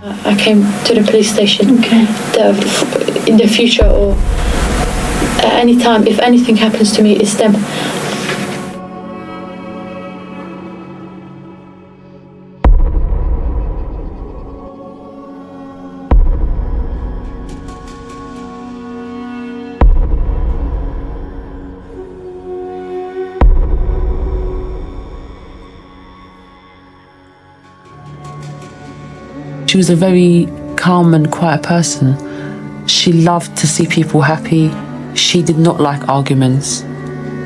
I came to the police station. Okay. In the future or at any time, if anything happens to me, it's them. She was a very calm and quiet person. She loved to see people happy. She did not like arguments.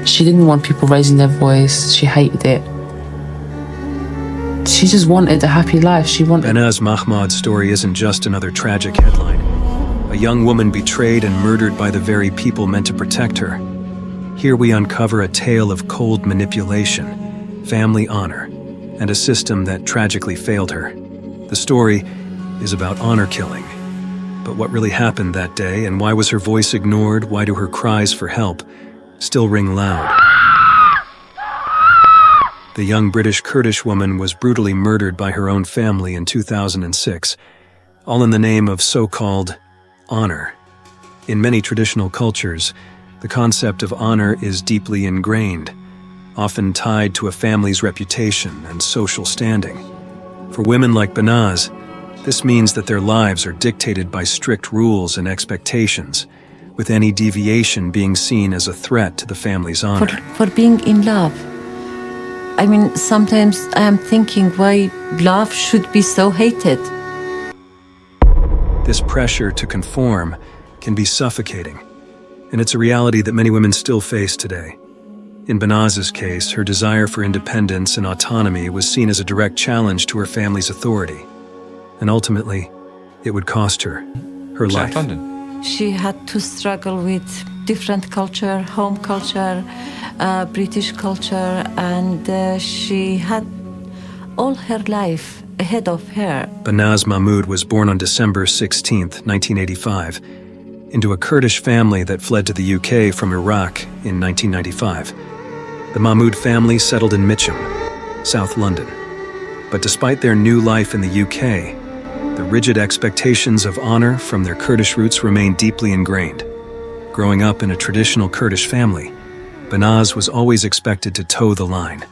She didn't want people raising their voice. She hated it. She just wanted a happy life. BANAZ Mahmod's story isn't just another tragic headline. A young woman betrayed and murdered by the very people meant to protect her. Here we uncover a tale of cold manipulation, family honor, and a system that tragically failed her. The story is about honor killing. But what really happened that day, and why was her voice ignored? Why do her cries for help still ring loud? The young British Kurdish woman was brutally murdered by her own family in 2006, all in the name of so-called honor. In many traditional cultures, the concept of honor is deeply ingrained, often tied to a family's reputation and social standing. For women like BANAZ, this means that their lives are dictated by strict rules and expectations, with any deviation being seen as a threat to the family's honor. For being in love. I mean, sometimes I am thinking why love should be so hated. This pressure to conform can be suffocating, and it's a reality that many women still face today. In BANAZ's case, her desire for independence and autonomy was seen as a direct challenge to her family's authority. And ultimately, it would cost her life. London. She had to struggle with different culture, home culture, British culture, and she had all her life ahead of her. BANAZ Mahmod was born on December 16, 1985, into a Kurdish family that fled to the UK from Iraq in 1995. The Mahmod family settled in Mitcham, South London. But despite their new life in the UK, the rigid expectations of honor from their Kurdish roots remained deeply ingrained. Growing up in a traditional Kurdish family, BANAZ was always expected to toe the line,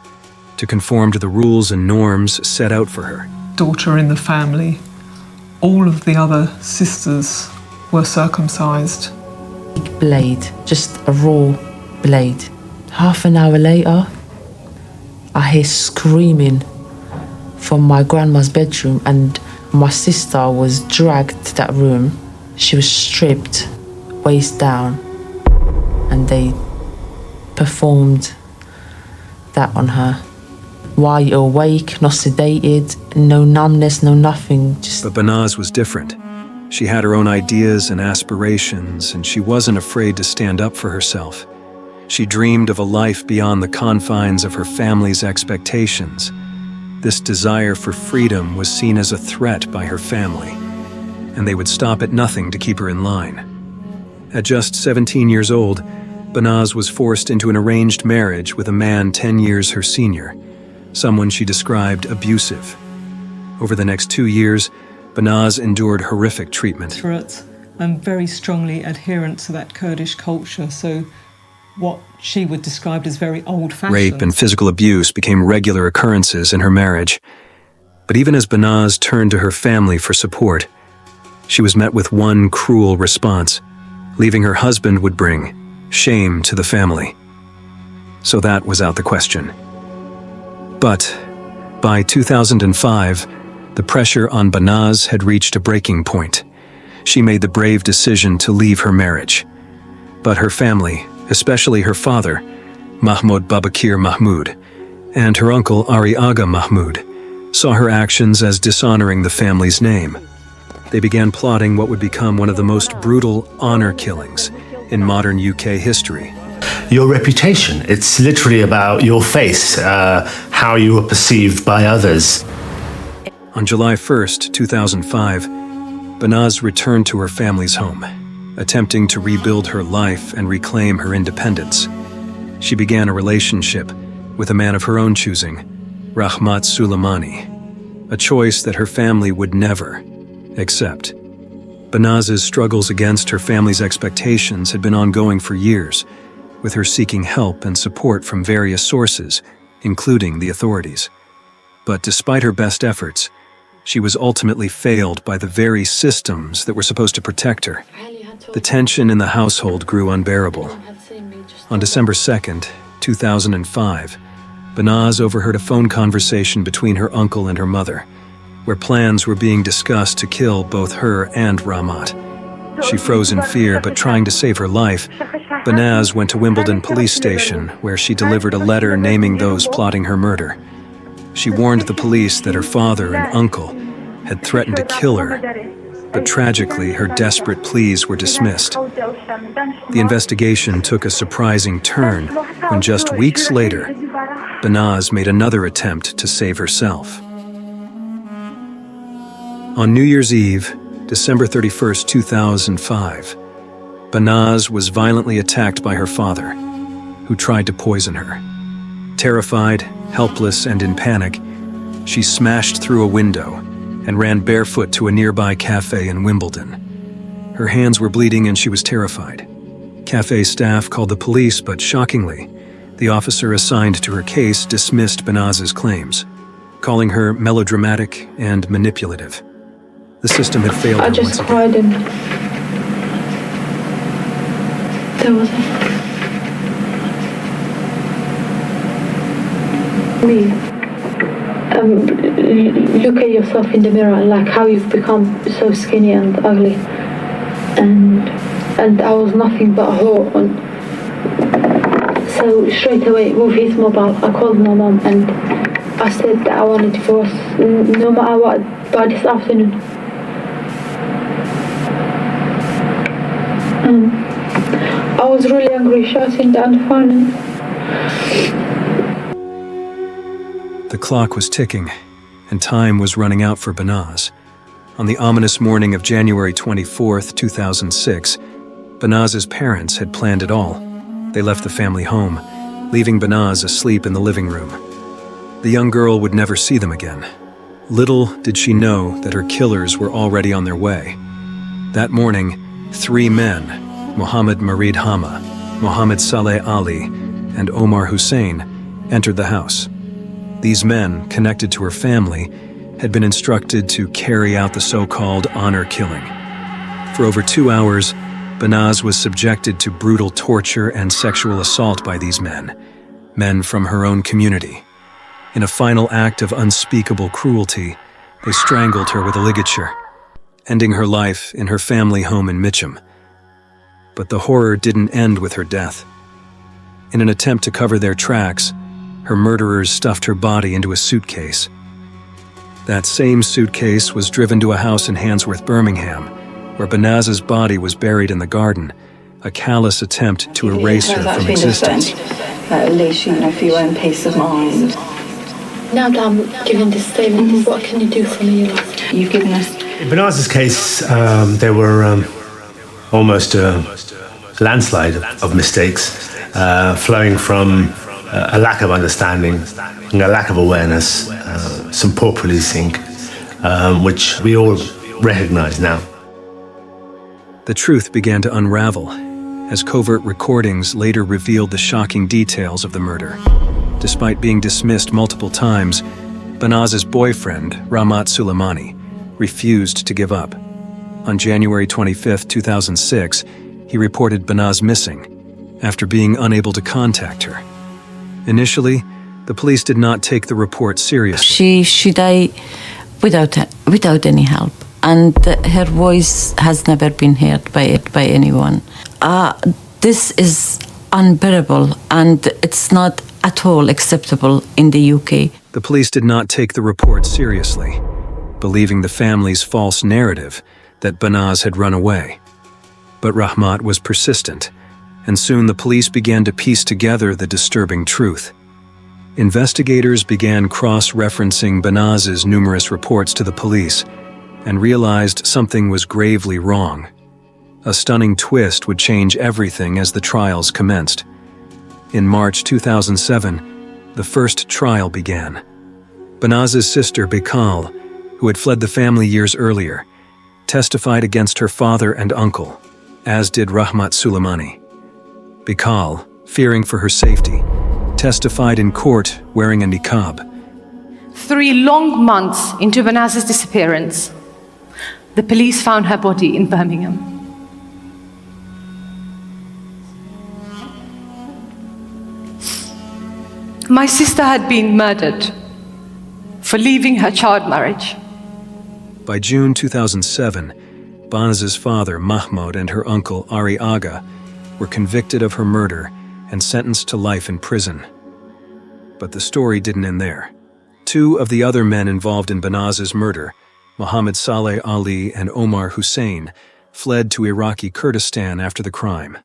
to conform to the rules and norms set out for her. Daughter in the family, all of the other sisters were circumcised. Blade, just a raw blade. Half an hour later, I hear screaming from my grandma's bedroom, and my sister was dragged to that room. She was stripped, waist down, and they performed that on her. While you're awake, not sedated, no numbness, no nothing, just... But BANAZ was different. She had her own ideas and aspirations, and she wasn't afraid to stand up for herself. She dreamed of a life beyond the confines of her family's expectations. This desire for freedom was seen as a threat by her family, and they would stop at nothing to keep her in line. At just 17 years old, BANAZ was forced into an arranged marriage with a man 10 years her senior, someone she described abusive. Over the next 2 years, BANAZ endured horrific treatment. I'm very strongly adherent to that Kurdish culture, so what she would describe as very old-fashioned. Rape and physical abuse became regular occurrences in her marriage. But even as BANAZ turned to her family for support, she was met with one cruel response. Leaving her husband would bring shame to the family. So that was out the question. But by 2005, the pressure on BANAZ had reached a breaking point. She made the brave decision to leave her marriage. But her family, especially her father, Mahmoud Babakir Mahmoud, and her uncle IRAQI Mahmoud, saw her actions as dishonoring the family's name. They began plotting what would become one of the most brutal honor killings in modern UK history. Your reputation, it's literally about your face, how you were perceived by others. On July 1st, 2005, BANAZ returned to her family's home, attempting to rebuild her life and reclaim her independence. She began a relationship with a man of her own choosing, Rahmat Suleimani, a choice that her family would never Except, Banaz's struggles against her family's expectations had been ongoing for years, with her seeking help and support from various sources, including the authorities. But despite her best efforts, she was ultimately failed by the very systems that were supposed to protect her. The tension in the household grew unbearable. On December 2nd, 2005, Banaz overheard a phone conversation between her uncle and her mother, where plans were being discussed to kill both her and Rahmat. She froze in fear, but trying to save her life, Banaz went to Wimbledon police station, where she delivered a letter naming those plotting her murder. She warned the police that her father and uncle had threatened to kill her, but tragically, her desperate pleas were dismissed. The investigation took a surprising turn when just weeks later, Banaz made another attempt to save herself. On New Year's Eve, December 31st, 2005, Banaz was violently attacked by her father, who tried to poison her. Terrified, helpless, and in panic, she smashed through a window and ran barefoot to a nearby cafe in Wimbledon. Her hands were bleeding and she was terrified. Cafe staff called the police, but shockingly, the officer assigned to her case dismissed Banaz's claims, calling her melodramatic and manipulative. The system had failed her I once just again. cried and that was it. Look at yourself in the mirror, like how you've become so skinny and ugly, and I was nothing but a whore. So straight away with his mobile, I called my mom and I said that I wanted divorce, no matter what, by this afternoon. I was really angry, shouting down the phone. The clock was ticking, and time was running out for Banaz. On the ominous morning of January 24th, 2006, Banaz's parents had planned it all. They left the family home, leaving Banaz asleep in the living room. The young girl would never see them again. Little did she know that her killers were already on their way. That morning, 3 men, Mohammed Marid Hama, Mohammed Saleh Ali, and Omar Hussein, entered the house. These men, connected to her family, had been instructed to carry out the so-called honor killing. For over 2 hours, Banaz was subjected to brutal torture and sexual assault by these men from her own community. In a final act of unspeakable cruelty, they strangled her with a ligature, ending her life in her family home in Mitcham. But the horror didn't end with her death. In an attempt to cover their tracks, her murderers stuffed her body into a suitcase. That same suitcase was driven to a house in Handsworth, Birmingham, where Banaz's body was buried in the garden, a callous attempt to erase her from existence. At least, for your own peace of mind. Now that I'm giving this statement, what can you do for me, love? You've given us... In Banaz's case, there were almost a landslide of mistakes flowing from a lack of understanding, a lack of awareness, some poor policing, which we all recognize now. The truth began to unravel as covert recordings later revealed the shocking details of the murder. Despite being dismissed multiple times, Banaz's boyfriend, Rahmat Suleimani, refused to give up. On January 25, 2006, he reported Banaz missing after being unable to contact her. Initially, the police did not take the report seriously. She died without any help, and her voice has never been heard by anyone. This is unbearable, and it's not at all acceptable in the UK. The police did not take the report seriously, believing the family's false narrative that Banaz had run away. But Rahmat was persistent, and soon the police began to piece together the disturbing truth. Investigators began cross-referencing Banaz's numerous reports to the police and realized something was gravely wrong. A stunning twist would change everything as the trials commenced. In March 2007, the first trial began. Banaz's sister, Bikal, who had fled the family years earlier, testified against her father and uncle, as did Rahmat Suleimani. Bikal, fearing for her safety, testified in court wearing a niqab. 3 long months into BANAZ's disappearance, the police found her body in Birmingham. My sister had been murdered for leaving her child marriage. By June 2007, BANAZ's father, Mahmoud, and her uncle, Ari Aga, were convicted of her murder and sentenced to life in prison. But the story didn't end there. 2 of the other men involved in BANAZ's murder, Mohammed Saleh Ali and Omar Hussein, fled to Iraqi Kurdistan after the crime.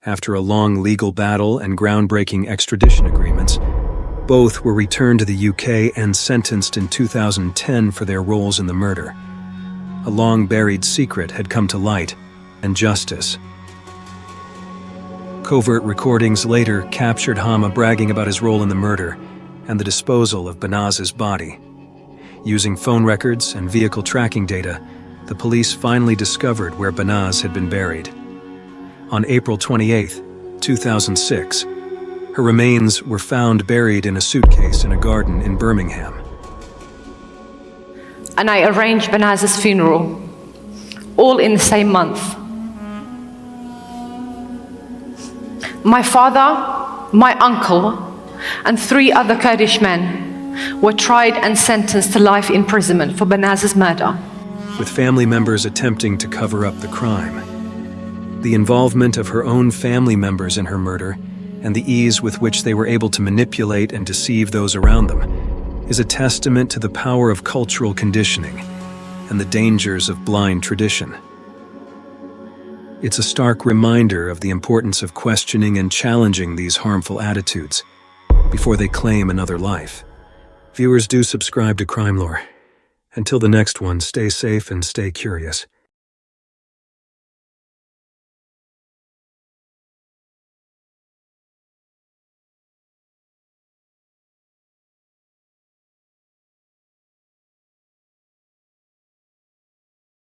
After a long legal battle and groundbreaking extradition agreements, both were returned to the UK and sentenced in 2010 for their roles in the murder. A long-buried secret had come to light, and justice. Covert recordings later captured Hama bragging about his role in the murder and the disposal of BANAZ's body. Using phone records and vehicle tracking data, the police finally discovered where BANAZ had been buried. On April 28, 2006, her remains were found buried in a suitcase in a garden in Birmingham. And I arranged BANAZ's funeral, all in the same month. My father, my uncle, and 3 other Kurdish men were tried and sentenced to life imprisonment for BANAZ's murder. With family members attempting to cover up the crime. The involvement of her own family members in her murder and the ease with which they were able to manipulate and deceive those around them is a testament to the power of cultural conditioning and the dangers of blind tradition. It's a stark reminder of the importance of questioning and challenging these harmful attitudes before they claim another life. Viewers, do subscribe to Crime Lore. Until the next one, stay safe and stay curious.